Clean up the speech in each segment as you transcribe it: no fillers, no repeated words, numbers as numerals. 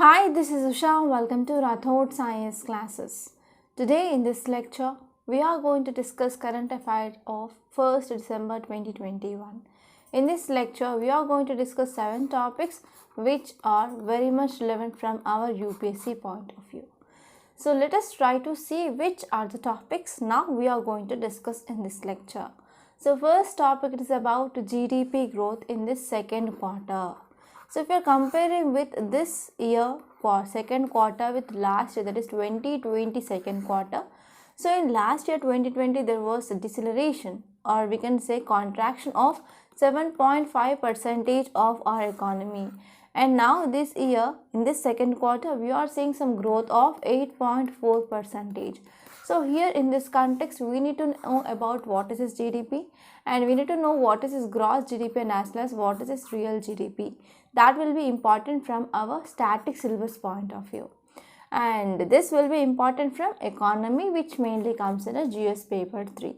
Hi, this is Usha. Welcome to Rathod Science classes. Today in this lecture, we are going to discuss current affairs of 1st December 2021. In this lecture, we are going to discuss 7 topics which are very much relevant from our UPSC point of view. So let us try to see which are the topics now we are going to discuss in this lecture. So first topic is about GDP growth in this second quarter. So if you are comparing with this year for second quarter with last year, that is 2020 second quarter. So in last year 2020 there was a deceleration, or we can say contraction of 7.5% of our economy. And now this year in this second quarter we are seeing some growth of 8.4%. So here in this context we need to know about what is this GDP, and we need to know what is this gross GDP and as well as what is this real GDP. That will be important from our static syllabus point of view. And this will be important from economy, which mainly comes in a GS paper 3.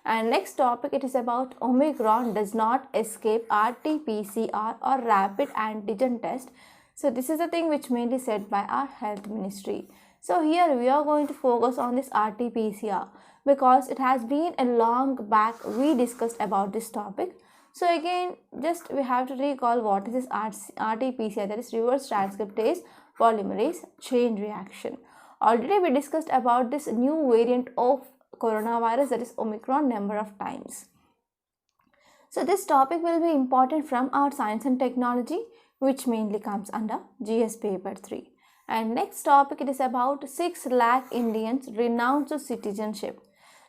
And next topic, it is about Omicron does not escape RT-PCR or rapid antigen test. So this is the thing which mainly said by our health ministry. So here we are going to focus on this RT-PCR because it has been a long back we discussed about this topic. So again, just we have to recall what is this RT-PCR, that is reverse transcriptase polymerase chain reaction. Already we discussed about this new variant of coronavirus, that is Omicron, number of times. So this topic will be important from our science and technology, which mainly comes under GS paper 3. And next topic, it is about 6 lakh Indians renounce citizenship.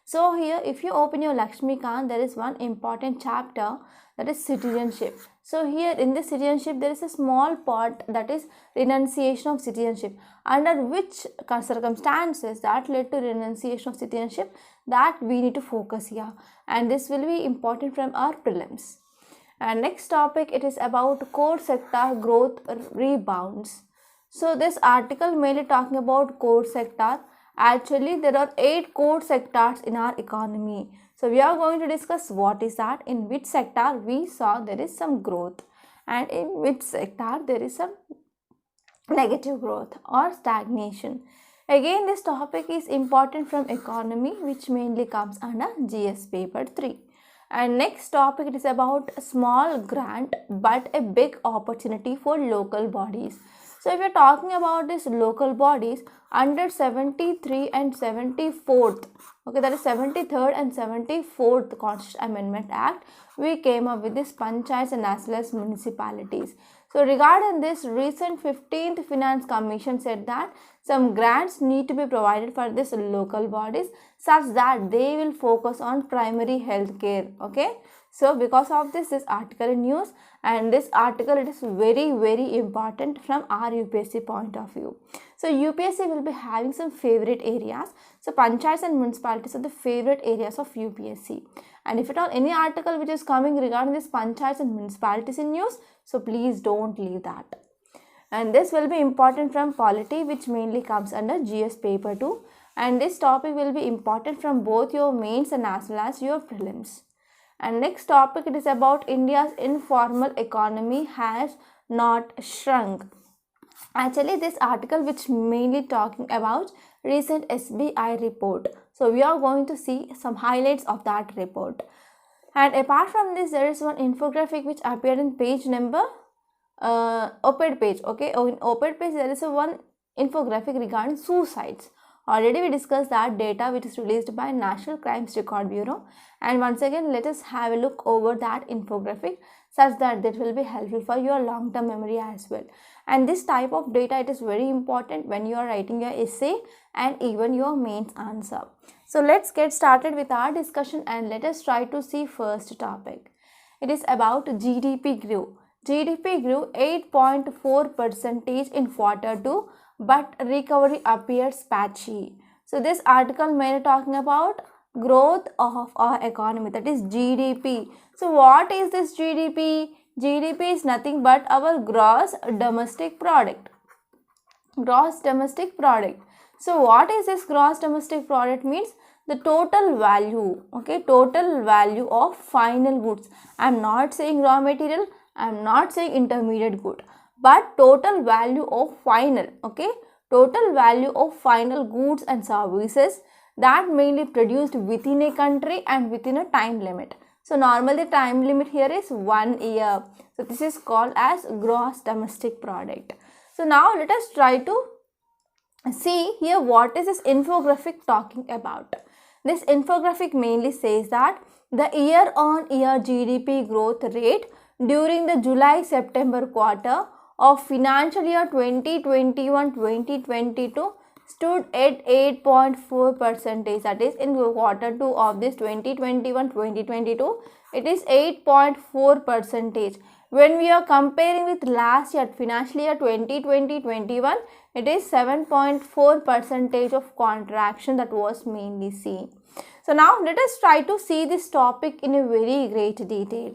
So here if you open your Lakshmikant, there is one important chapter, that is citizenship. So here in this citizenship there is a small part, that is renunciation of citizenship. Under which circumstances that led to renunciation of citizenship, that we need to focus here, and this will be important from our prelims. And next topic, it is about core sector growth rebounds. So this article mainly talking about core sector. Actually, there are 8 core sectors in our economy. So we are going to discuss what is that, in which sector we saw there is some growth, and in which sector there is some negative growth or stagnation. Again, this topic is important from economy, which mainly comes under GS paper 3. And next topic, it is about a small grant but a big opportunity for local bodies. So if you are talking about this local bodies, under 73 and 74th, okay, that is 73rd and 74th Constitutional Amendment Act, we came up with this panchayats and as well as municipalities. So regarding this, recent 15th Finance Commission said that some grants need to be provided for this local bodies such that they will focus on primary health care. Okay, so because of this article in news, and this article, it is very important from our UPSC point of view. So UPSC will be having some favorite areas. So panchayats and municipalities are the favorite areas of UPSC. And if at all any article which is coming regarding this panchayats and municipalities in news, so please don't leave that. And this will be important from polity, which mainly comes under GS paper 2. And this topic will be important from both your mains and as well as your prelims. And next topic, it is about India's informal economy has not shrunk. Actually, this article which mainly talking about recent SBI report. So we are going to see some highlights of that report. And apart from this, there is one infographic which appeared in page number op-ed page. Okay, in op-ed page there is a one infographic regarding suicides. Already we discussed that data which is released by National Crimes Record Bureau, and once again let us have a look over that infographic such that will be helpful for your long-term memory as well. And this type of data, it is very important when you are writing your essay and even your mains answer. So let's get started with our discussion and let us try to see first topic. It is about GDP grew. GDP grew 8.4% in quarter 2, but recovery appears patchy. So this article mainly talking about growth of our economy, that is GDP. So what is this GDP? GDP is nothing but our gross domestic product. Gross domestic product. So what is this gross domestic product? Means the total value, okay, total value of final goods. I am not saying raw material, I am not saying intermediate good, but total value of final, okay, total value of final goods and services that mainly produced within a country and within a time limit. So normally the time limit here is 1 year. So this is called as gross domestic product. So now let us try to see here what is this infographic talking about. This infographic mainly says that the year on year GDP growth rate during the July-September quarter of financial year 2021-2022 stood at 8.4 percentage. That is, in quarter 2 of this 2021-2022, it is 8.4 percentage. When we are comparing with last year, financial year 2020-21, it is 7.4 percentage of contraction that was mainly seen. So now let us try to see this topic in a very great detail.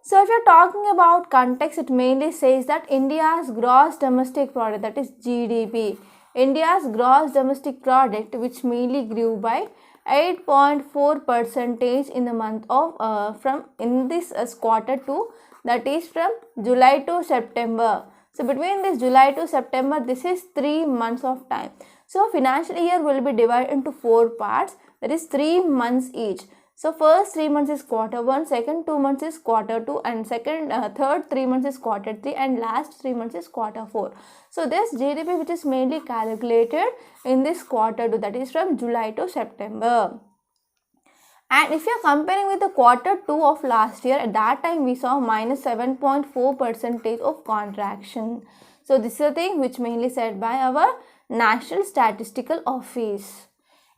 So if you are talking about context, it mainly says that India's gross domestic product, that is GDP, India's gross domestic product, which mainly grew by 8.4 percentage in the month of in this quarter 2, that is from July to September. So between this July to September, this is 3 months of time. So financial year will be divided into 4 parts, that is 3 months each. So first 3 months is quarter 1, second 2 months is quarter 2, and third 3 months is quarter 3, and last 3 months is quarter 4. So this GDP which is mainly calculated in this quarter 2, that is from July to September. And if you are comparing with the quarter 2 of last year, at that time we saw minus 7.4 percentage of contraction. So this is a thing which mainly said by our National Statistical Office.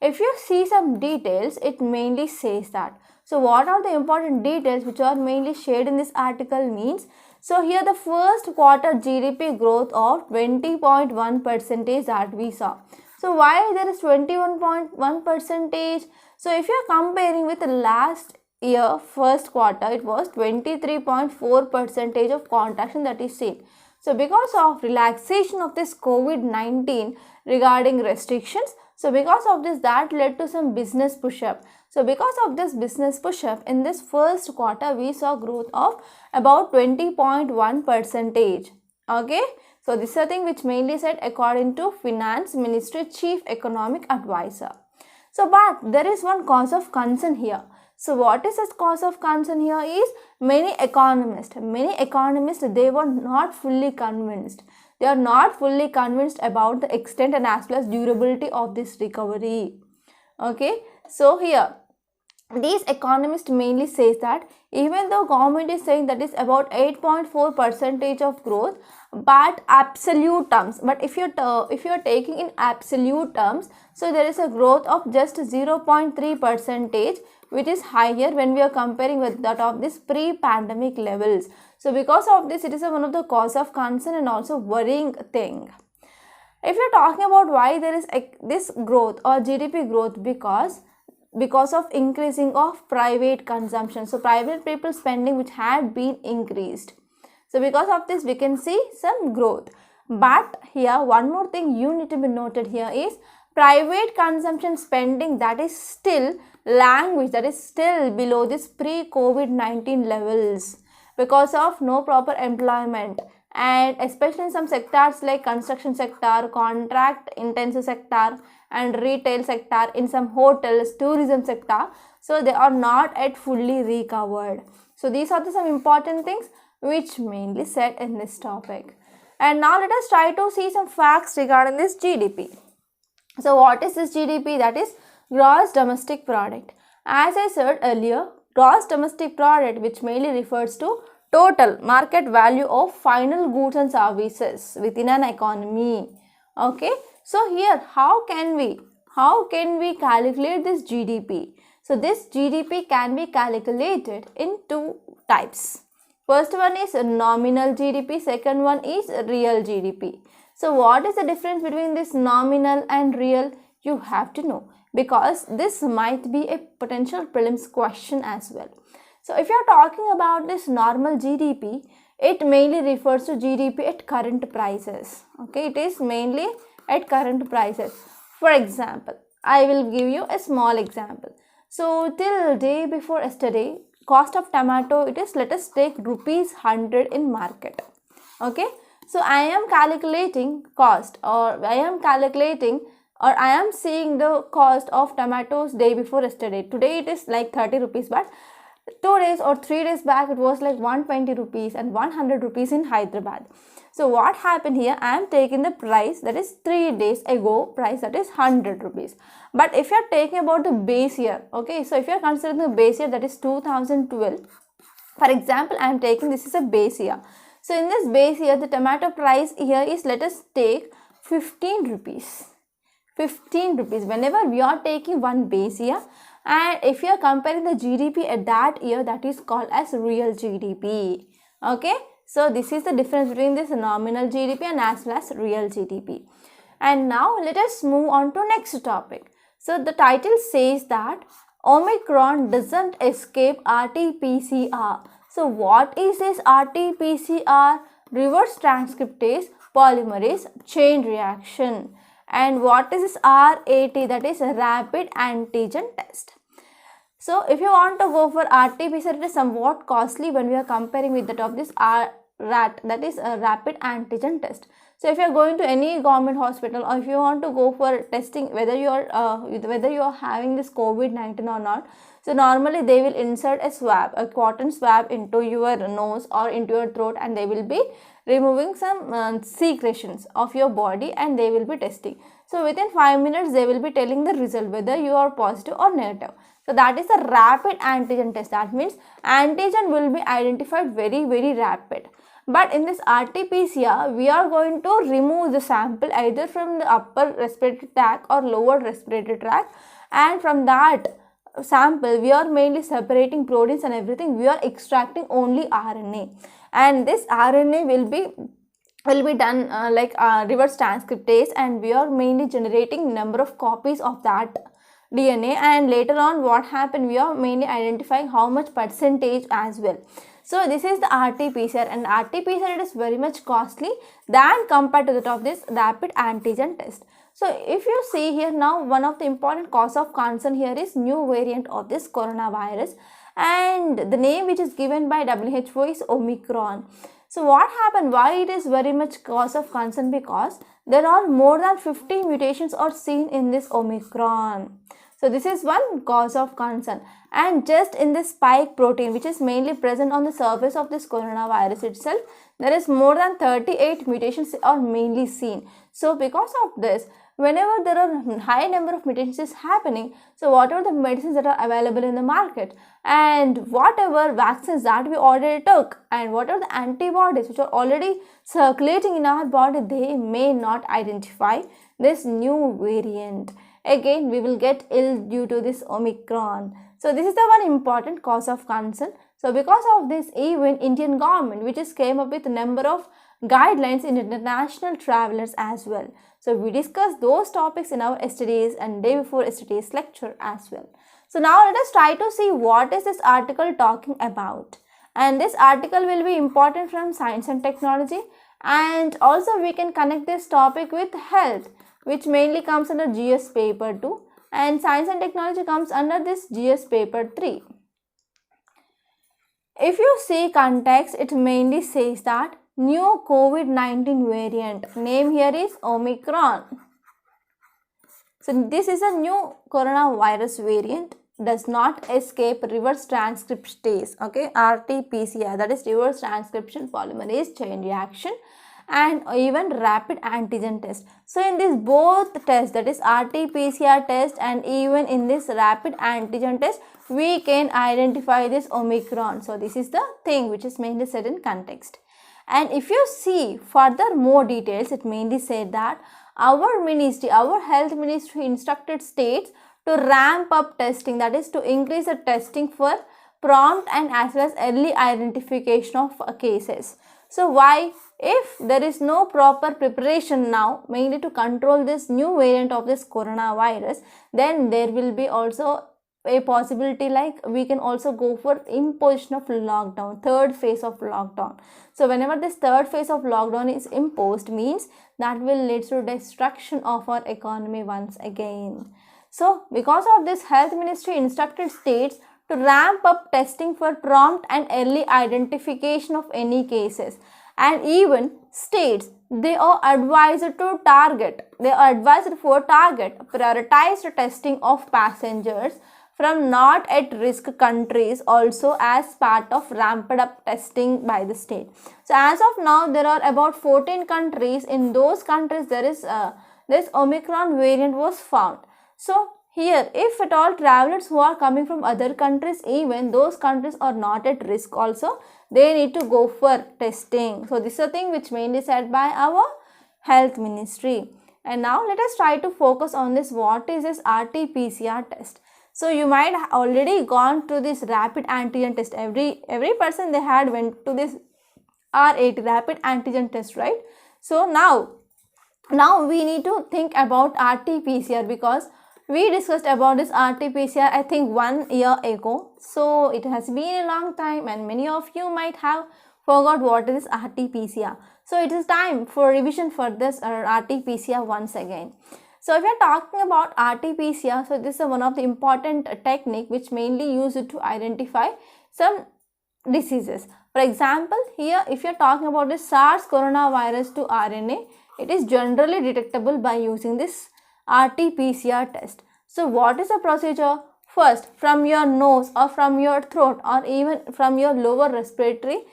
If you see some details, it mainly says that. So what are the important details which are mainly shared in this article means? So here the first quarter GDP growth of 20.1 percentage that we saw. So why there is 21.1 percentage? So if you are comparing with the last year first quarter, it was 23.4 percentage of contraction that is seen. So because of relaxation of this COVID-19 regarding restrictions, so because of this, that led to some business push-up. So because of this business push-up, in this first quarter, we saw growth of about 20.1 percentage. Okay. So this is a thing which mainly said according to Finance Ministry Chief Economic Advisor. So but there is one cause of concern here. So what is this cause of concern here is many economists, they were not fully convinced. They are not fully convinced about the extent and as well as durability of this recovery. Okay. So here these economists mainly says that even though government is saying that is about 8.4 percentage of growth, but absolute terms, but if you are taking in absolute terms, so there is a growth of just 0.3 percentage, which is higher when we are comparing with that of this pre-pandemic levels. So because of this, it is one of the cause of concern and also worrying thing. If you are talking about why there is this growth or GDP growth, because of increasing of private consumption. So private people spending which had been increased. So because of this, we can see some growth. But here one more thing you need to be noted here is private consumption spending that is still below this pre-COVID-19 levels because of no proper employment, and especially in some sectors like construction sector, contract intensive sector and retail sector, in some hotels, tourism sector, so they are not yet fully recovered. So these are some important things which mainly said in this topic. And now let us try to see some facts regarding this GDP. So what is this GDP? That is gross domestic product. As I said earlier, gross domestic product which mainly refers to total market value of final goods and services within an economy. Okay. So here how can we calculate this GDP? So this GDP can be calculated in two types. First one is nominal GDP, second one is real GDP. So what is the difference between this nominal and real? You have to know, because this might be a potential prelims question as well. So if you are talking about this normal GDP, it mainly refers to GDP at current prices. Okay, it is mainly at current prices. For example, I will give you a small example. So till day before yesterday, cost of tomato, it is, let us take rupees 100 in market. Okay, So I am calculating cost, or I am seeing the cost of tomatoes day before yesterday. Today it is like 30 rupees, but 2 days or 3 days back it was like 120 rupees and 100 rupees in Hyderabad. So what happened here, I am taking the price that is 3 days ago price, that is 100 rupees. But if you are taking about the base year, okay, so if you are considering the base year, that is 2012, for example, I am taking this is a base year. So in this base year, the tomato price here is, let us take 15 rupees. 15 rupees whenever we are taking one base year, and if you are comparing the GDP at that year, that is called as real GDP. Okay, so this is the difference between this nominal GDP and as well as real GDP. And now let us move on to next topic. So the title says that Omicron doesn't escape RT-PCR. So what is this RT-PCR? Reverse transcriptase polymerase chain reaction. And what is this RAT? That is rapid antigen test. So if you want to go for RT-PCR, it is somewhat costly when we are comparing with that of this RAT, that is a rapid antigen test. So if you are going to any government hospital, or if you want to go for testing whether you are having this COVID-19 or not, so normally they will insert a cotton swab into your nose or into your throat, and they will be removing some secretions of your body, and they will be testing. So within 5 minutes they will be telling the result whether you are positive or negative. So that is a rapid antigen test. That means antigen will be identified very rapid. But in this RT-PCR, we are going to remove the sample either from the upper respiratory tract or lower respiratory tract, and from that sample we are mainly separating proteins and everything. We are extracting only RNA, and this RNA will be done reverse transcriptase, and we are mainly generating number of copies of that DNA, and later on what happened, we are mainly identifying how much percentage as well. So this is the RT-PCR, and RT-PCR, it is very much costly than compared to that of this rapid antigen test. So if you see here now, one of the important cause of concern here is new variant of this coronavirus, and the name which is given by WHO is Omicron. So what happened, why it is very much cause of concern? Because there are more than 50 mutations are seen in this Omicron. So this is one cause of concern. And just in this spike protein, which is mainly present on the surface of this coronavirus itself, there is more than 38 mutations are mainly seen. So because of this, whenever there are high number of mutations is happening, so whatever the medicines that are available in the market, and whatever vaccines that we already took, and whatever the antibodies which are already circulating in our body, they may not identify this new variant. Again, we will get ill due to this Omicron. So this is the one important cause of concern. So because of this, even Indian government, which is came up with a number of guidelines in international travelers as well. So we discussed those topics in our yesterday's and day before yesterday's lecture as well. So now let us try to see what is this article talking about. And this article will be important from science and technology, and also we can connect this topic with health, which mainly comes under GS paper 2, and science and technology comes under this GS paper 3. If you see context, it mainly says that new COVID-19 variant, name here is Omicron. So this is a new coronavirus variant, does not escape reverse transcriptase, okay, RT-PCR, that is reverse transcription polymerase chain reaction, and even rapid antigen test. So in this both tests, that is RT-PCR test and even in this rapid antigen test, we can identify this Omicron. So this is the thing which is mainly said in context. And if you see further more details, it mainly said that our ministry, our health ministry instructed states to ramp up testing, that is to increase the testing for prompt and as well as early identification of cases. So why? If there is no proper preparation now, mainly to control this new variant of this coronavirus, then there will be also a possibility like we can also go for imposition of lockdown, third phase of lockdown. So whenever this third phase of lockdown is imposed, means that will lead to destruction of our economy once again. So because of this, health ministry instructed states to ramp up testing for prompt and early identification of any cases. and even states, they are advised for prioritized testing of passengers from not at risk countries also as part of ramped up testing by the state. So as of now, there are about 14 countries. In those countries, there is this Omicron variant was found. So here, if at all travelers who are coming from other countries, even those countries are not at risk also, they need to go for testing. So this is a thing which mainly said by our health ministry. And now let us try to focus on this. What is this RT-PCR test? So you might have already gone to this rapid antigen test. Every person they had went to this RAT, rapid antigen test, right? So now we need to think about RT-PCR, because we discussed about this RT-PCR I think 1 year ago. So it has been a long time and many of you might have forgot what is RT-PCR. So it is time for revision for this RT-PCR once again. So if you are talking about RT-PCR, so this is one of the important technique which mainly used to identify some diseases. For example, here if you are talking about the SARS coronavirus to RNA, it is generally detectable by using this RT-PCR test. So what is the procedure? First, from your nose or from your throat or even from your lower respiratory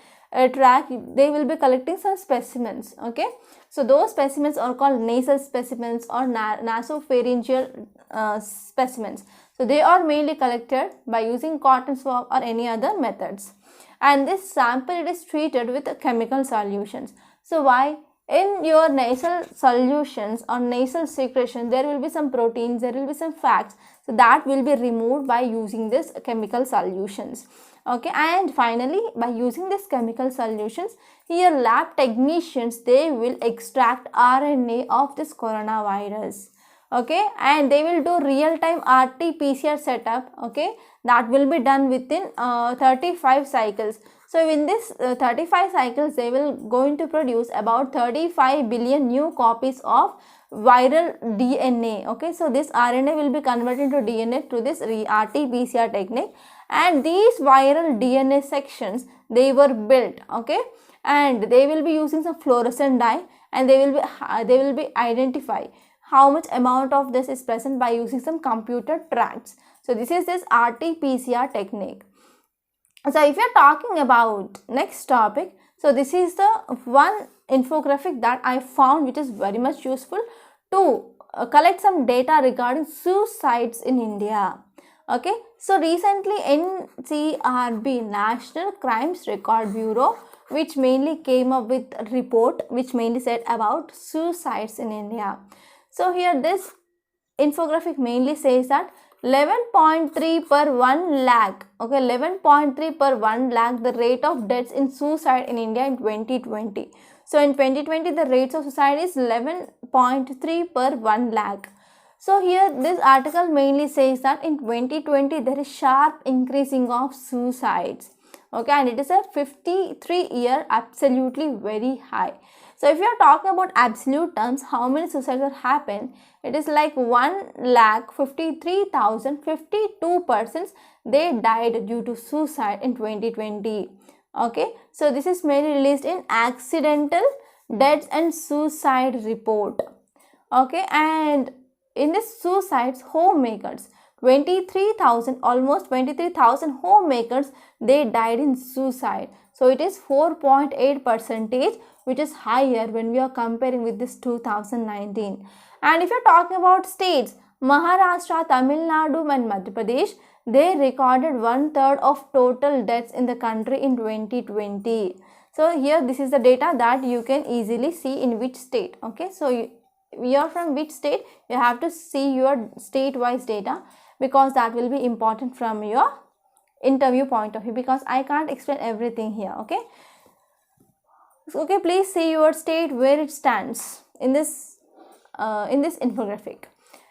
tract, they will be collecting some specimens. Okay, so those specimens are called nasal specimens or nasopharyngeal specimens. So they are mainly collected by using cotton swab or any other methods, and this sample it is treated with chemical solutions. So why? In your nasal solutions or nasal secretion, there will be some proteins, there will be some fats, so that will be removed by using this chemical solutions. Okay, and finally by using this chemical solutions, here lab technicians, they will extract RNA of this coronavirus. Okay, and they will do real-time RT-PCR setup. Okay, that will be done within 35 cycles. So in this 35 cycles, they will going to produce about 35 billion new copies of viral DNA. Okay, so this RNA will be converted to DNA through this RT-PCR technique, and these viral DNA sections, they were built. Okay, and they will be using some fluorescent dye, and they will be identify how much amount of this is present by using some computer tracks. So this is this RT-PCR technique. So if you are talking about next topic, so this is the one infographic that I found which is very much useful to collect some data regarding suicides in India. Okay, so recently NCRB, National Crimes Record Bureau, which mainly came up with a report which mainly said about suicides in India. So here this infographic mainly says that 11.3 per 1 lakh. Okay, 11.3 per 1 lakh, the rate of deaths in suicide in India in 2020. So in 2020, the rates of suicide is 11.3 per 1 lakh. So here this article mainly says that in 2020, there is sharp increasing of suicides. Okay, and it is a 53-year absolutely very high. So if you are talking about absolute terms, how many suicides have happened? It is like 1,53,052 persons, they died due to suicide in 2020. Okay, so this is mainly released in Accidental Deaths and Suicide Report. Okay, and in this suicides, homemakers, 23,000, almost 23,000 homemakers, they died in suicide. So it is 4.8%, which is higher when we are comparing with this 2019. And if you are talking about states, Maharashtra, Tamil Nadu and Madhya Pradesh, they recorded 1/3 of total deaths in the country in 2020. So here this is the data that you can easily see in which state. Okay, so you are from which state, you have to see your state wise data, because that will be important from your interview point of view, because I can't explain everything here. Okay, okay, please see your state where it stands in this infographic.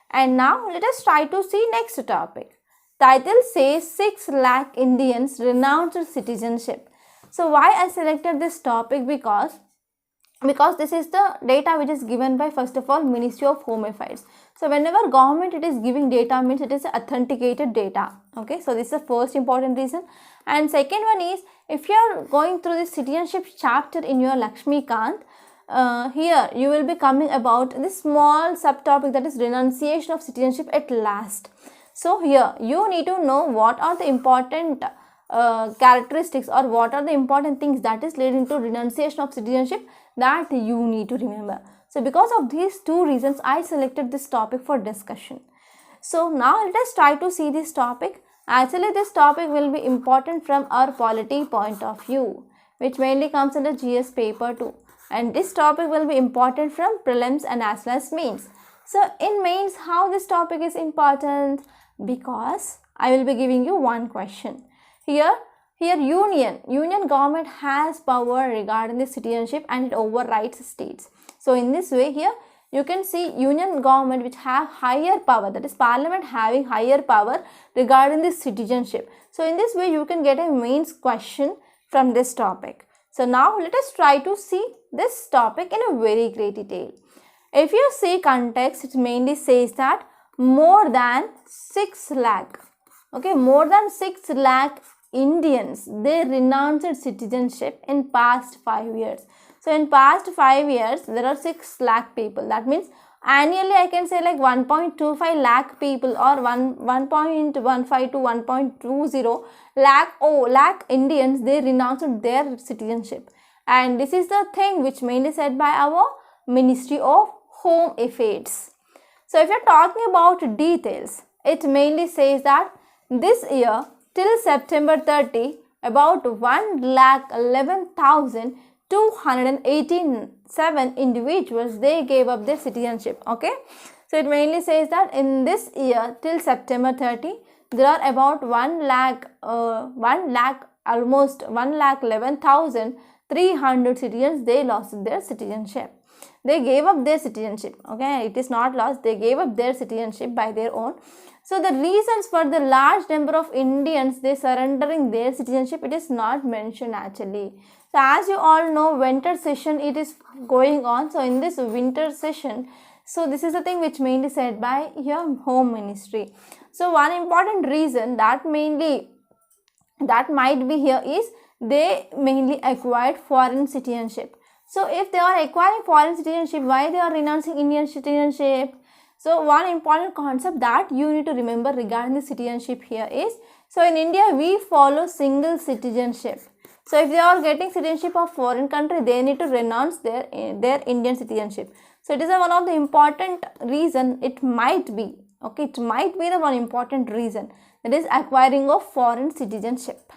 And now let us try to see next topic. Title says 6 lakh Indians renounced citizenship. So why I selected this topic? Because because this is the data which is given by, first of all, Ministry of Home Affairs. So whenever government it is giving data, means it is authenticated data. Okay, so this is the first important reason. And second one is, if you are going through this citizenship chapter in your Lakshmikant, here you will be coming about this small subtopic, that is renunciation of citizenship at last. So here you need to know what are the important characteristics, or what are the important things that is leading to renunciation of citizenship, that you need to remember. So because of these two reasons, I selected this topic for discussion. So now let us try to see this topic. Actually, this topic will be important from our polity point of view, which mainly comes under GS paper 2. And this topic will be important from prelims and as well as mains. So in mains, how this topic is important? Because I will be giving you one question. Here union government has power regarding the citizenship and it overrides states. So in this way, here you can see union government which have higher power, that is parliament having higher power regarding the citizenship. So in this way you can get a mains question from this topic. So now let us try to see this topic in a very great detail. If you see context, it mainly says that more than 6 lakh, okay, more than 6 lakh Indians, they renounced citizenship in past 5 years. So in past 5 years, there are 6 lakh people. That means annually I can say like 1.25 lakh people, or 1.15 to 1.20 lakh Indians, they renounced their citizenship. And this is the thing which mainly said by our Ministry of Home Affairs. So if you are talking about details, it mainly says that this year till September 30, about 1,11,287 individuals, they gave up their citizenship. Okay, so it mainly says that in this year till September 30, there are about 1,11,300 citizens, they lost their citizenship. They gave up their citizenship. Okay, it is not lost, they gave up their citizenship by their own. So the reasons for the large number of Indians they surrendering their citizenship, it is not mentioned actually. So as you all know, winter session it is going on. So in this winter session, so this is the thing which mainly said by your Home Ministry. So one important reason that might be here is they mainly acquired foreign citizenship. So if they are acquiring foreign citizenship, why they are renouncing Indian citizenship? So one important concept that you need to remember regarding the citizenship here is, so in India we follow single citizenship. So if they are getting citizenship of foreign country, they need to renounce their Indian citizenship. So it is one of the important reason, it might be, okay, it might be the one important reason, that is acquiring of foreign citizenship.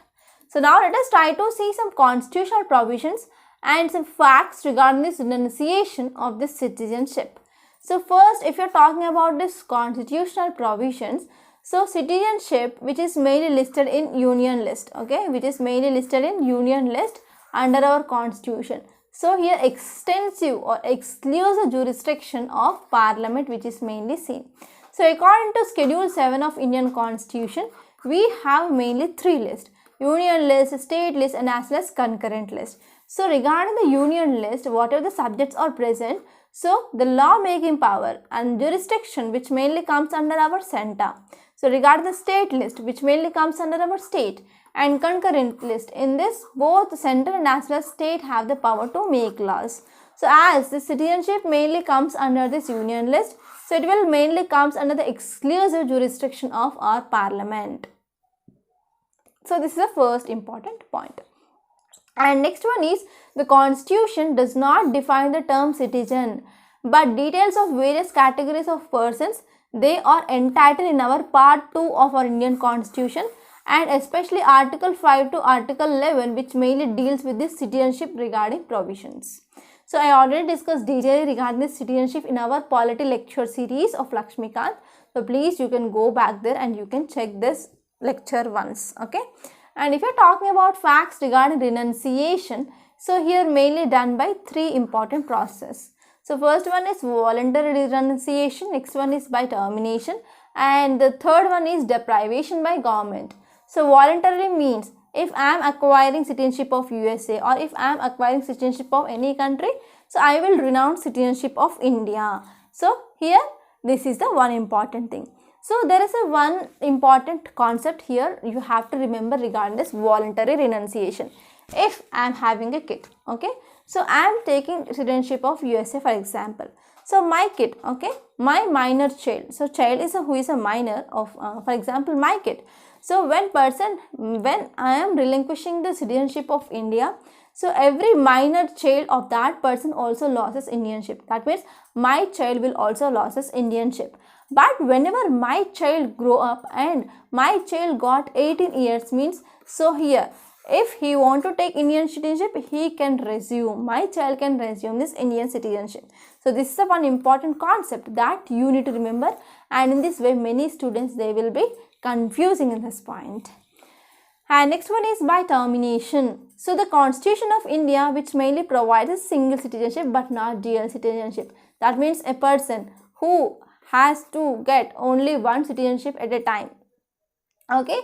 So now let us try to see some constitutional provisions and some facts regarding this renunciation of this citizenship. So first, if you are talking about this constitutional provisions, so citizenship which is mainly listed in union list, okay, which is mainly listed in union list under our constitution. So here extensive or exclusive jurisdiction of parliament which is mainly seen. So according to schedule 7 of Indian constitution, we have mainly 3 lists: union list, state list and as well as concurrent list. So regarding the union list, whatever the subjects are present, so the law making power and jurisdiction which mainly comes under our center. So regarding the state list which mainly comes under our state, and concurrent list, in this both center and as well as state have the power to make laws. So as the citizenship mainly comes under this union list, so it will mainly comes under the exclusive jurisdiction of our parliament. So this is the first important point. And next one is, the constitution does not define the term citizen, but details of various categories of persons, they are entitled in our part 2 of our Indian constitution, and especially article 5 to article 11 which mainly deals with this citizenship regarding provisions. So I already discussed detailedly regarding this citizenship in our polity lecture series of Lakshmikant. So please you can go back there and you can check this lecture once. Okay. And if you are talking about facts regarding renunciation, so here mainly done by 3 important processes. So first one is voluntary renunciation, next one is by termination, and the third one is deprivation by government. So voluntary means if I am acquiring citizenship of USA or if I am acquiring citizenship of any country, so I will renounce citizenship of India. So here this is the one important thing. So there is a one important concept here you have to remember regarding this voluntary renunciation. If I am having a kid, okay, so I am taking citizenship of USA for example. So my kid, okay, my minor child, so child is who is a minor of for example my kid. So when I am relinquishing the citizenship of India, so every minor child of that person also loses Indianship. That means my child will also loses Indianship. But whenever my child grow up and my child got 18 years means, so here if he want to take Indian citizenship, he can resume, my child can resume this Indian citizenship. So this is a one important concept that you need to remember, and in this way many students they will be confusing in this point. And next one is by termination. So the Constitution of India, which mainly provides a single citizenship but not dual citizenship. That means a person who has to get only one citizenship at a time. Okay,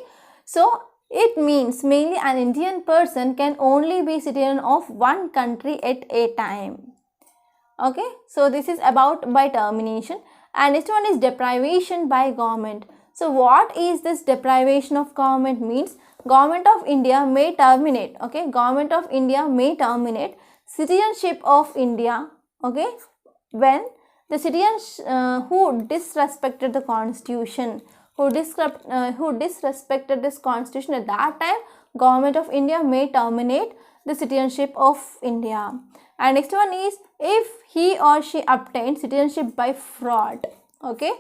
so it means mainly an Indian person can only be citizen of one country at a time. Okay, so this is about by termination. And next one is deprivation by government. So what is this deprivation of government means? Government of India may terminate, okay, Government of India may terminate citizenship of India, okay, when the citizens who disrespected the constitution, who disrespected this constitution, at that time Government of India may terminate the citizenship of India. And next one is if he or she obtained citizenship by fraud, okay,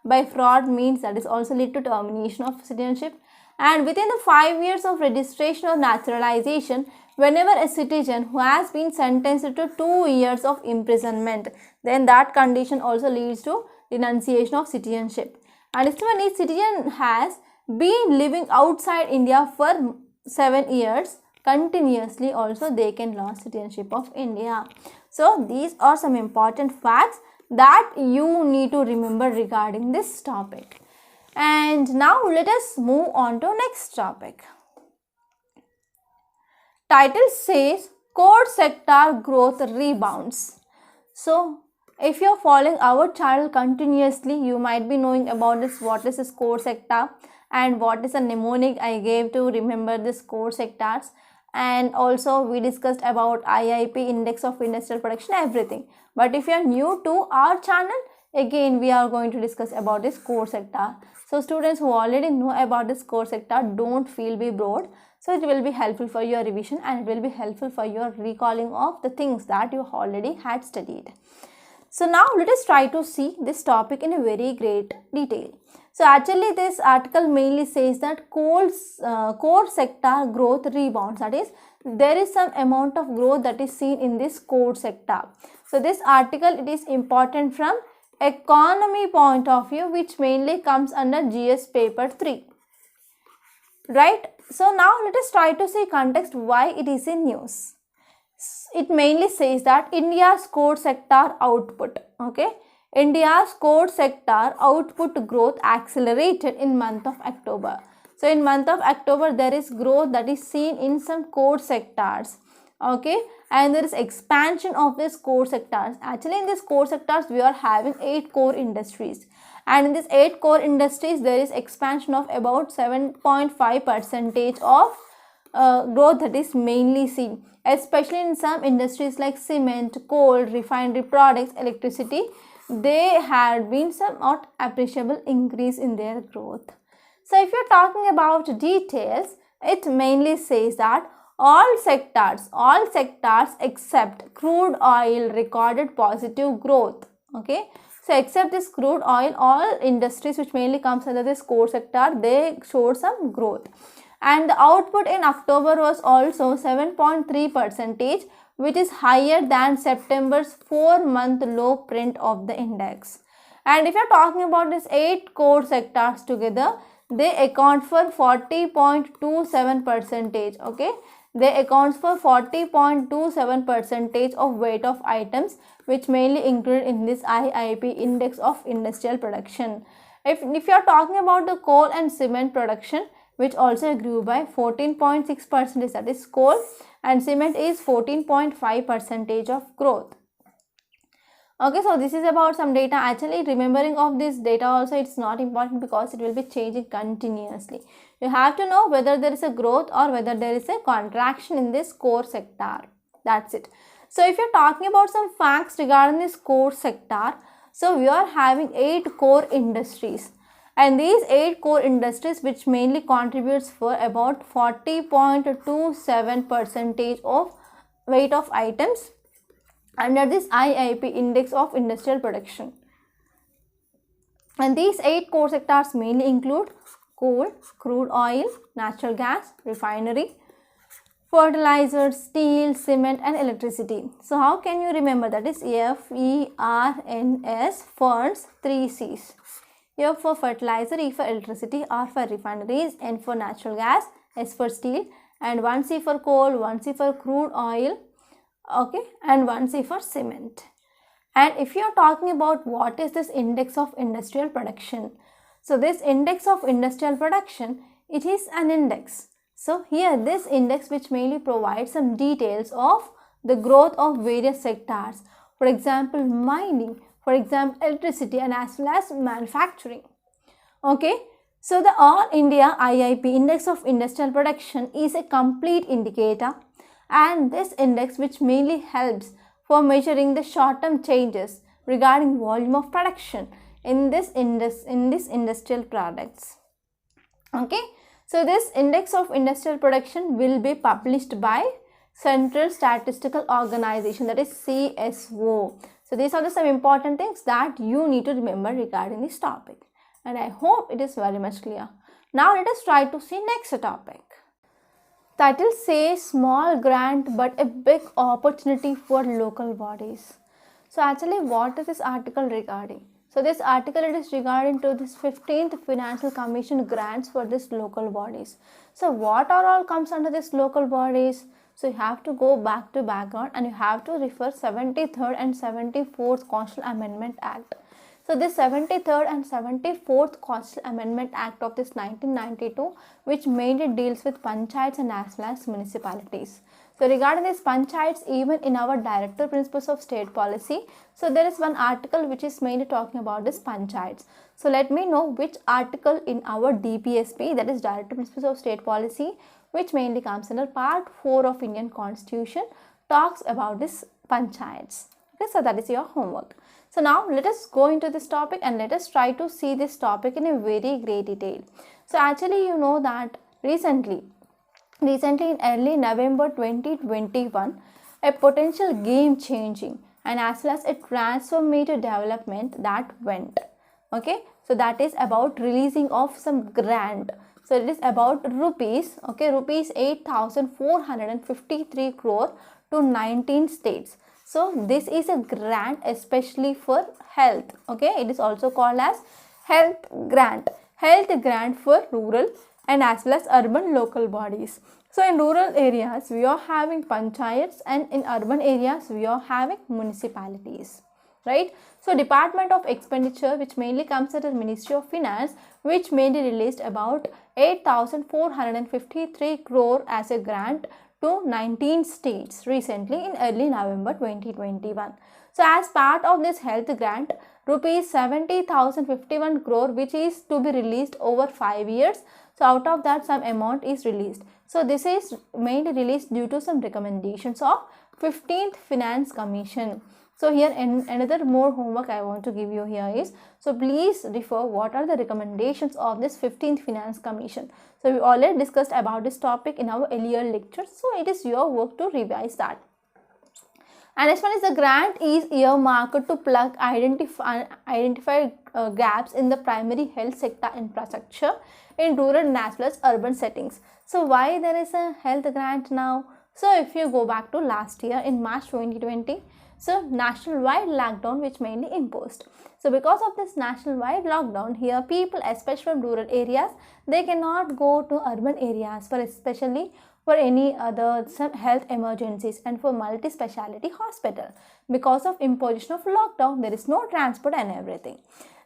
by fraud means that is also lead to termination of citizenship. And within the 5 years of registration or naturalization, whenever a citizen who has been sentenced to 2 years of imprisonment, then that condition also leads to renunciation of citizenship. And next one is citizen has been living outside India for 7 years continuously, also they can lose citizenship of India. So these are some important facts that you need to remember regarding this topic. And now let us move on to next topic. Title says core sector growth rebounds. So if you are following our channel continuously, you might be knowing about this, what is this core sector and what is the mnemonic I gave to remember this core sectors. And also we discussed about IIP, Index of Industrial Production, everything. But if you are new to our channel, again we are going to discuss about this core sector. So students who already know about this core sector, don't feel be bored. So it will be helpful for your revision and it will be helpful for your recalling of the things that you already had studied. So now let us try to see this topic in a very great detail. So actually this article mainly says that core sector growth rebounds. That is, there is some amount of growth that is seen in this core sector. So this article, it is important from economy point of view, which mainly comes under GS paper 3. Right? So now let us try to see context why it is in news. It mainly says that India's core sector output, okay, India's core sector output growth accelerated in month of October. So in month of October there is growth that is seen in some core sectors, okay, and there is expansion of these core sectors. Actually in these core sectors we are having 8 core industries, and in these 8 core industries there is expansion of about 7.5% of growth that is mainly seen, especially in some industries like cement, coal, refinery products, electricity. They had been somewhat appreciable increase in their growth. So if you're talking about details, it mainly says that all sectors except crude oil recorded positive growth, okay. So except this crude oil, all industries which mainly comes under this core sector, they showed some growth. And the output in October was also 7.3%, which is higher than September's 4-month low print of the index. And if you are talking about these 8 core sectors together, they account for 40.27%, okay. They account for 40.27% of weight of items, which mainly included in this IIP, Index of Industrial Production. If you are talking about the coal and cement production, which also grew by 14.6%, that is coal, and cement is 14.5% of growth. Okay, so this is about some data. Actually, remembering of this data also, it's not important because it will be changing continuously. You have to know whether there is a growth or whether there is a contraction in this core sector. That's it. So if you're talking about some facts regarding this core sector, so we are having 8 core industries, and these 8 core industries which mainly contributes for about 40.27% of weight of items under this IIP Index of Industrial Production. And these 8 core sectors mainly include coal, crude oil, natural gas, refinery, fertilizers, steel, cement and electricity. So how can you remember? That is FERNS, ferns, 3 C's. F for fertilizer, E for electricity, R for refineries, N for natural gas, S for steel, and 1 C for coal, 1 C for crude oil, okay, and 1 C for cement. And if you are talking about what is this index of industrial production, so this index of industrial production, it is an index. So here this index which mainly provides some details of the growth of various sectors, for example mining, for example electricity, and as well as manufacturing. Okay, so the All India IIP Index of Industrial Production is a complete indicator, and this index which mainly helps for measuring the short-term changes regarding volume of production in this industrial products. Okay, so this index of industrial production will be published by Central Statistical Organization, that is CSO. So these are some important things that you need to remember regarding this topic, and I hope it is very much clear. Now let us try to see next topic. Title says small grant but a big opportunity for local bodies. So actually what is this article regarding? So this article, it is regarding to this 15th Financial Commission grants for this local bodies. So what are all comes under this local bodies? So you have to go back to background and you have to refer 73rd and 74th Constitutional Amendment Act. So this 73rd and 74th Constitutional Amendment Act of this 1992, which mainly deals with panchayats and as well as municipalities. So regarding this panchayats, even in our Director Principles of State Policy, so there is one article which is mainly talking about this panchayats. So let me know which article in our DPSP, that is Director Principles of State Policy, which mainly comes under Part 4 of Indian Constitution, talks about this panchayats. Okay, so that is your homework. So now let us go into this topic and let us try to see this topic in a very great detail. So actually you know that recently in early November 2021, a potential game changing and as well as a transformative development that went. Okay, so that is about releasing of some grant. So it is about rupees 8,453 crore to 19 states. So this is a grant especially for health. Okay, it is also called as health grant for rural and as well as urban local bodies. So in rural areas we are having panchayats and in urban areas we are having municipalities, right? So Department of Expenditure, which mainly comes under Ministry of Finance, which mainly released about 8,453 crore as a grant to 19 states recently in early November 2021. So as part of this health grant, rupees 70,051 crore which is to be released over 5 years. So out of that some amount is released. So this is mainly released due to some recommendations of 15th Finance Commission. So here another more homework I want to give you here is, so please refer what are the recommendations of this 15th Finance Commission. So we already discussed about this topic in our earlier lectures. So it is your work to revise that. And next one is the grant is earmarked to plug identified gaps in the primary health sector infrastructure in rural and as well as urban settings. So why there is a health grant now? So if you go back to last year in March 2020, so national-wide lockdown which mainly imposed. So because of this national-wide lockdown, here people especially from rural areas, they cannot go to urban areas for especially for any other some health emergencies and for multi-speciality hospital. Because of imposition of lockdown, there is no transport and everything.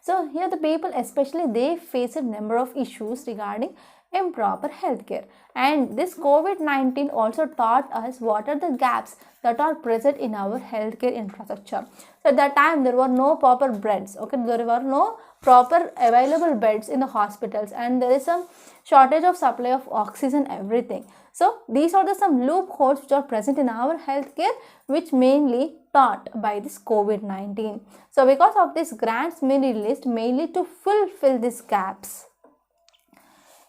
So here the people especially they face a number of issues regarding improper healthcare. And this COVID-19 also taught us what are the gaps that are present in our healthcare infrastructure. So at that time there were no proper beds, okay, there were no proper available beds in the hospitals, and there is some shortage of supply of oxygen, everything. So these are the some loopholes which are present in our healthcare, which mainly taught by this COVID-19. So because of this, grants may be released mainly to fulfill these gaps.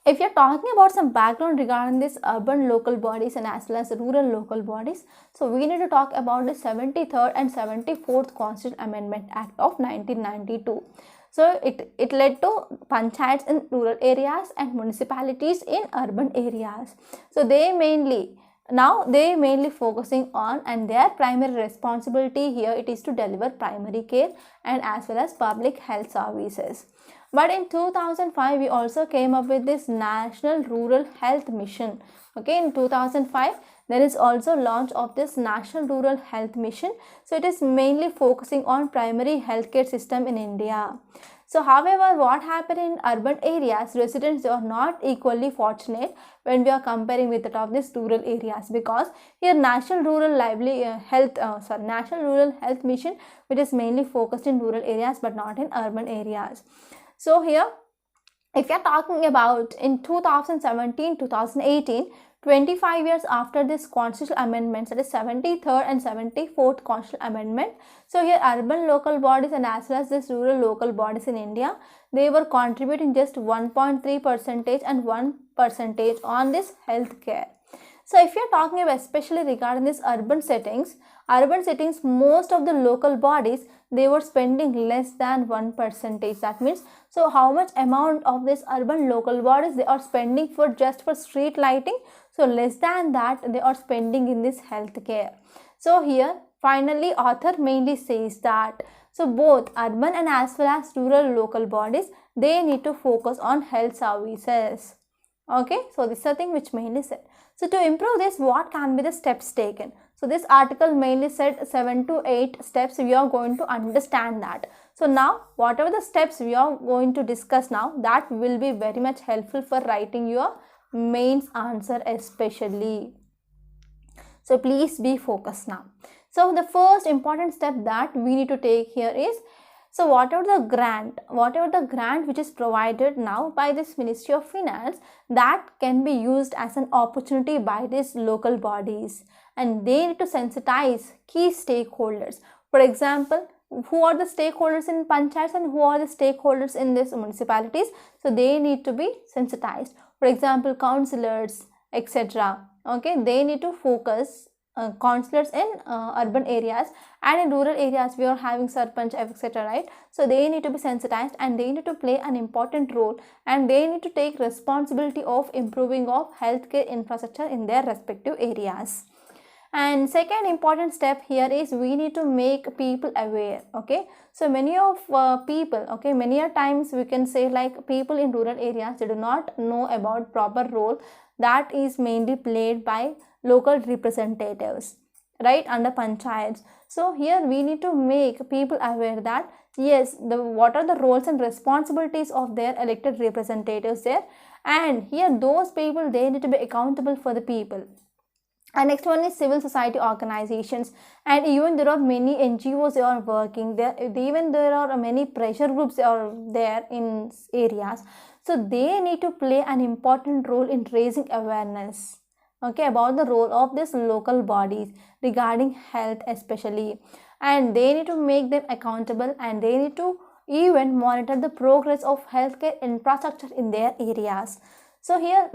If you're talking about some background regarding this urban local bodies and as well as rural local bodies, so we need to talk about the 73rd and 74th Constitutional Amendment Act of 1992. So it led to panchayats in rural areas and municipalities in urban areas. So they mainly focusing on, and their primary responsibility here it is to deliver primary care and as well as public health services. But in 2005 we also came up with this National Rural Health Mission. Okay, in 2005 there is also launch of this National Rural Health Mission. So it is mainly focusing on primary healthcare system in India. So however, what happened in urban areas, residents are not equally fortunate when we are comparing with that of these rural areas, because here National Rural Health Mission, which is mainly focused in rural areas but not in urban areas. So here, if you are talking about in 2017-2018, 25 years after this constitutional amendments, that is 73rd and 74th constitutional amendment, so here urban local bodies and as well as this rural local bodies in India, they were contributing just 1.3% and 1% on this healthcare. So if you are talking about especially regarding this urban settings, most of the local bodies, they were spending less than 1%. That means, so how much amount of this urban local bodies they are spending for just for street lighting? So less than that they are spending in this healthcare. So here finally author mainly says that, so both urban and as well as rural local bodies, they need to focus on health services. Okay, so this is the thing which mainly said. So to improve this, what can be the steps taken? So this article mainly said 7 to 8 steps. We are going to understand that. So now whatever the steps we are going to discuss now, that will be very much helpful for writing your mains answer especially. So please be focused now. So the first important step that we need to take here is, so whatever the grant which is provided now by this Ministry of Finance, that can be used as an opportunity by these local bodies, and they need to sensitize key stakeholders. For example, who are the stakeholders in panchayats and who are the stakeholders in these municipalities? So they need to be sensitized. For example, councillors, etc. Okay, they need to focus. Councillors in urban areas, and in rural areas we are having sarpanch, etc. right? So they need to be sensitized and they need to play an important role, and they need to take responsibility of improving of healthcare infrastructure in their respective areas. And second important step here is we need to make people aware. Okay, so many of people, okay, many a times we can say like people in rural areas, they do not know about proper role that is mainly played by local representatives, right, under panchayats. So here we need to make people aware that yes, what are the roles and responsibilities of their elected representatives there, and here those people, they need to be accountable for the people. And next one is civil society organizations, and even there are many NGOs they are working there, even there are many pressure groups are there in areas. So they need to play an important role in raising awareness, okay, about the role of these local bodies regarding health especially, and they need to make them accountable, and they need to even monitor the progress of healthcare infrastructure in their areas. So here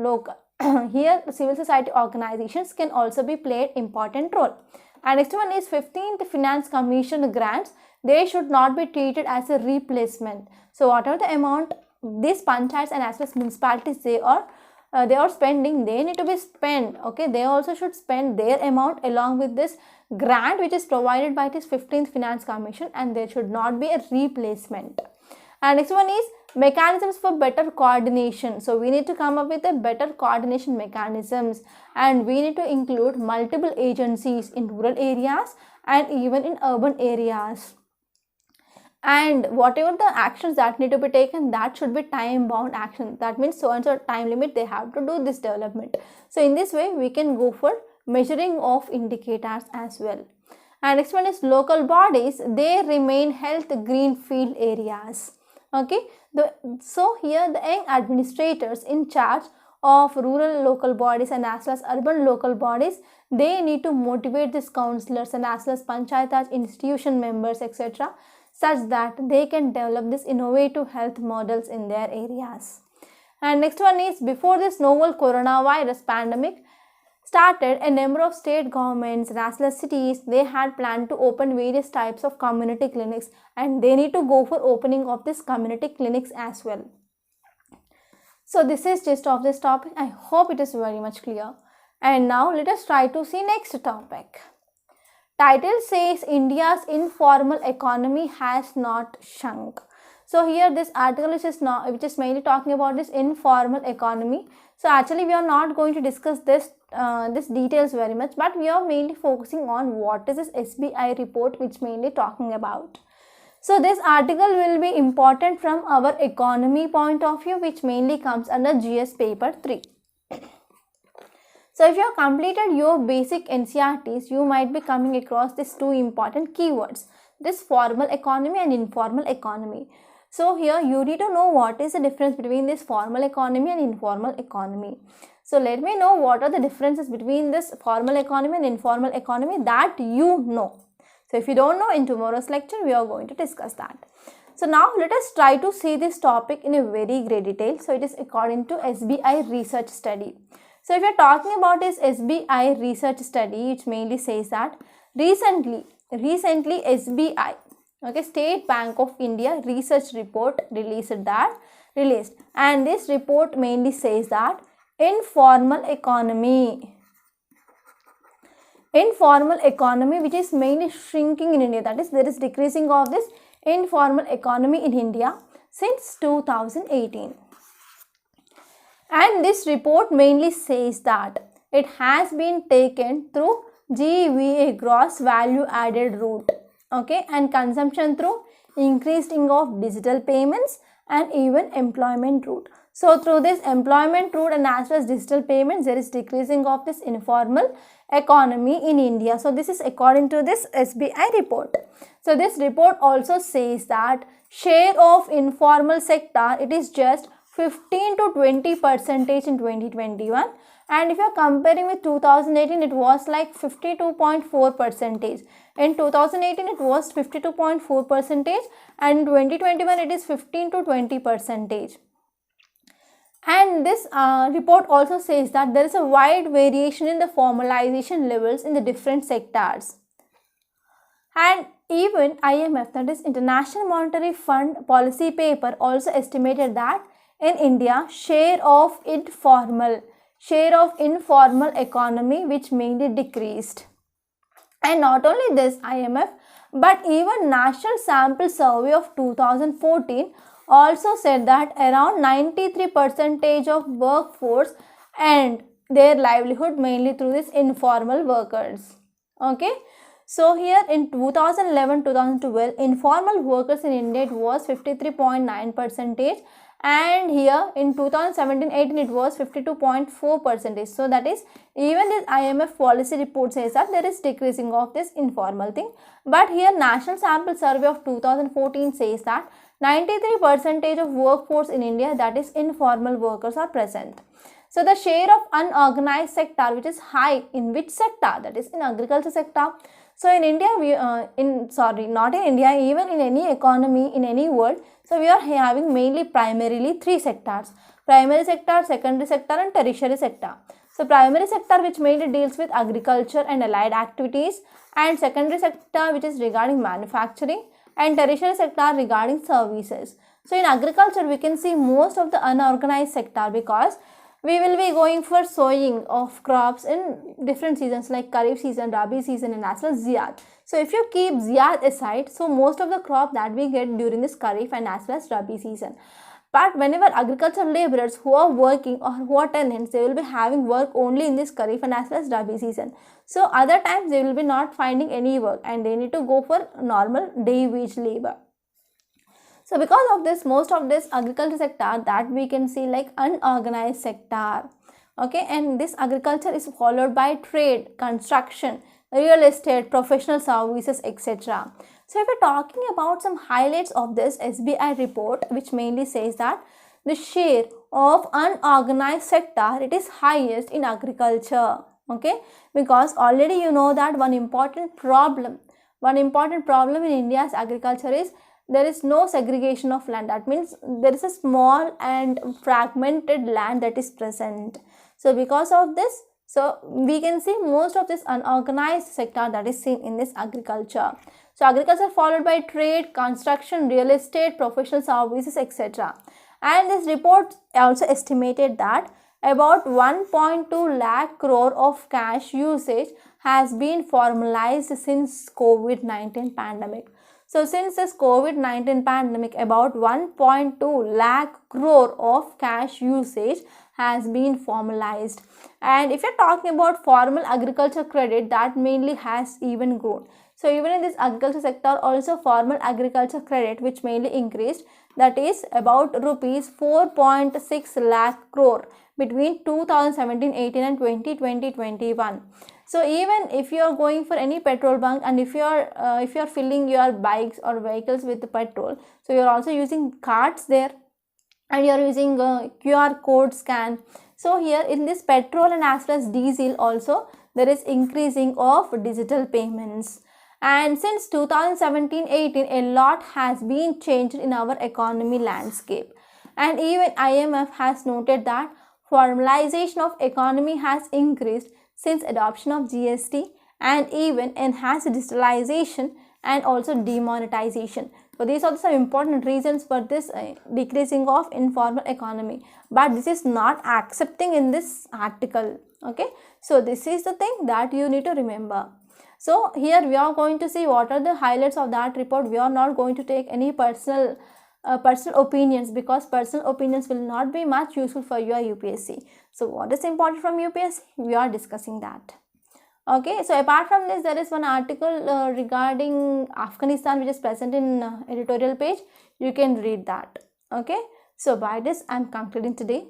here civil society organizations can also be played important role. And next one is 15th Finance Commission grants, they should not be treated as a replacement. So whatever the amount these panchayats and as well as municipalities they are spending, they need to be spent. Okay, they also should spend their amount along with this grant which is provided by this 15th Finance Commission, and there should not be a replacement. And next one is mechanisms for better coordination. So we need to come up with a better coordination mechanisms, and we need to include multiple agencies in rural areas and even in urban areas. and whatever the actions that need to be taken, that should be time bound action. That means so and so time limit they have to do this development. So in this way we can go for measuring of indicators as well. And next one is local bodies, they remain health greenfield areas. Okay, so here the young administrators in charge of rural local bodies and as well as urban local bodies, they need to motivate these councillors and as well as panchayat raj institution members etc., such that they can develop this innovative health models in their areas. And next one is, before this novel coronavirus pandemic started, a number of state governments and as well as cities, they had planned to open various types of community clinics, and they need to go for opening of this community clinics as well. So this is gist of this topic. I hope it is very much clear. And now let us try to see next topic. Title says India's informal economy has not shrunk. So here this article which is mainly talking about this informal economy. So actually we are not going to discuss this details very much, but we are mainly focusing on what is this SBI report which mainly talking about. So this article will be important from our economy point of view, which mainly comes under GS paper 3. So if you have completed your basic NCERTs, you might be coming across these two important keywords, this formal economy and informal economy. So here you need to know what is the difference between this formal economy and informal economy. So let me know what are the differences between this formal economy and informal economy that you know. So if you don't know, in tomorrow's lecture we are going to discuss that. So now let us try to see this topic in a very great detail. So it is according to SBI research study. So if you are talking about this SBI research study, which mainly says that recently SBI, okay, State Bank of India research report released, and this report mainly says that informal economy which is mainly shrinking in India, that is there is decreasing of this informal economy in India since 2018. And this report mainly says that it has been taken through GVA, gross value added route, okay, and consumption through increasing of digital payments and even employment route. So through this employment route and as well as digital payments, there is decreasing of this informal economy in India. So this is according to this SBI report. So this report also says that share of informal sector, it is just 15 to 20% in 2021, and if you are comparing with 2018, it was like 52.4%. In 2018 it was 52.4%, and in 2021 it is 15 to 20%. And this report also says that there is a wide variation in the formalization levels in the different sectors. And even IMF, that is International Monetary Fund policy paper, also estimated that in India, share of informal economy which mainly decreased. And not only this IMF, but even National Sample Survey of 2014 also said that around 93% of workforce and their livelihood mainly through this informal workers. Okay. So here in 2011-2012, informal workers in India it was 53.9%, and here in 2017-18 it was 52.4%. So that is, even this IMF policy report says that there is decreasing of this informal thing, but here National Sample Survey of 2014 says that 93% of workforce in India, that is informal workers, are present. So the share of unorganized sector which is high in which sector? That is in agriculture sector. So in India, not in India, even in any economy in any world, so we are having mainly primarily three sectors: primary sector, secondary sector and tertiary sector. So primary sector which mainly deals with agriculture and allied activities, and secondary sector which is regarding manufacturing, and tertiary sector regarding services. So in agriculture we can see most of the unorganized sector, because we will be going for sowing of crops in different seasons like Kharif season, Rabi season and as well as Ziyad. So if you keep Ziyad aside, so most of the crop that we get during this Kharif and as well as Rabi season. But whenever agricultural laborers who are working or who are tenants, they will be having work only in this Kharif and as well as Rabi season. So other times they will be not finding any work and they need to go for normal day wage labor. So because of this, most of this agriculture sector that we can see like unorganized sector. Okay, and this agriculture is followed by trade, construction, real estate, professional services, etc. So if we're talking about some highlights of this SBI report, which mainly says that the share of unorganized sector, it is highest in agriculture. Okay, because already you know that one important problem in India's agriculture is there is no segregation of land. That means there is a small and fragmented land that is present. So because of this, so we can see most of this unorganized sector that is seen in this agriculture. So agriculture followed by trade, construction, real estate, professional services, etc. And this report also estimated that about 1.2 lakh crore of cash usage has been formalized since COVID-19 pandemic. So since this COVID-19 pandemic, about 1.2 lakh crore of cash usage has been formalized. And if you're talking about formal agriculture credit, that mainly has even grown. So even in this agriculture sector, also formal agriculture credit, which mainly increased, that is about rupees 4.6 lakh crore between 2017-18 and 2020-21. So even if you are going for any petrol bunk and if you are filling your bikes or vehicles with the petrol, so you are also using cards there and you are using QR code scan. So here in this petrol and as well as diesel also there is increasing of digital payments. And since 2017-18, a lot has been changed in our economy landscape. And even IMF has noted that formalization of economy has increased since adoption of GST and even enhanced digitalization and also demonetization. So these are some important reasons for this decreasing of informal economy. But this is not accepting in this article. Okay, so this is the thing that you need to remember. So here we are going to see what are the highlights of that report. We are not going to take any personal opinions because personal opinions will not be much useful for your UPSC. So what is important from UPSC? We are discussing that. Okay, so apart from this, there is one article regarding Afghanistan which is present in editorial page. You can read that. Okay, so by this I am concluding today.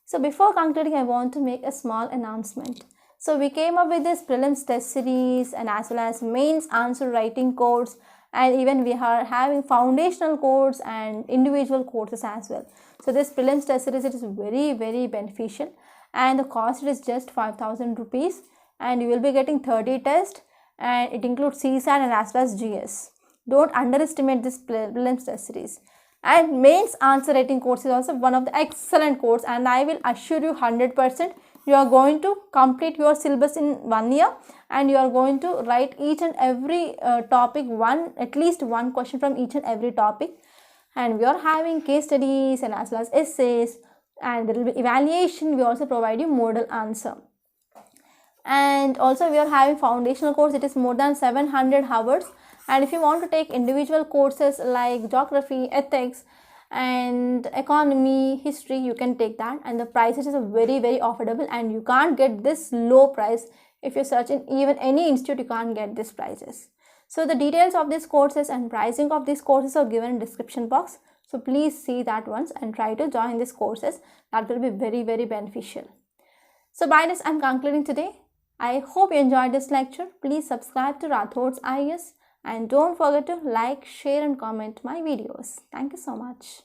So before concluding, I want to make a small announcement. So we came up with this prelims test series and as well as mains answer writing course, and even we are having foundational course and individual courses as well. So this prelims test series, it is very beneficial and the cost is just 5,000 rupees and you will be getting 30 tests and it includes CSAT and as well as GS. Don't underestimate this prelims test series. And mains answer writing course is also one of the excellent course, and I will assure you 100% you are going to complete your syllabus in 1 year and you are going to write each and every topic at least one question from each and every topic. And we are having case studies and as well as essays, and there will be evaluation. We also provide you model answer. And also we are having foundational course. It is more than 700 hours. And if you want to take individual courses like geography, ethics and economy, history, you can take that, and the prices is very affordable and you can't get this low price. If you search in even any institute, you can't get these prices. So the details of these courses and pricing of these courses are given in description box. So please see that once and try to join these courses. That will be very beneficial. So by this I am concluding today. I hope you enjoyed this lecture. Please subscribe to Rathod's IAS and don't forget to like, share and comment my videos. Thank you so much.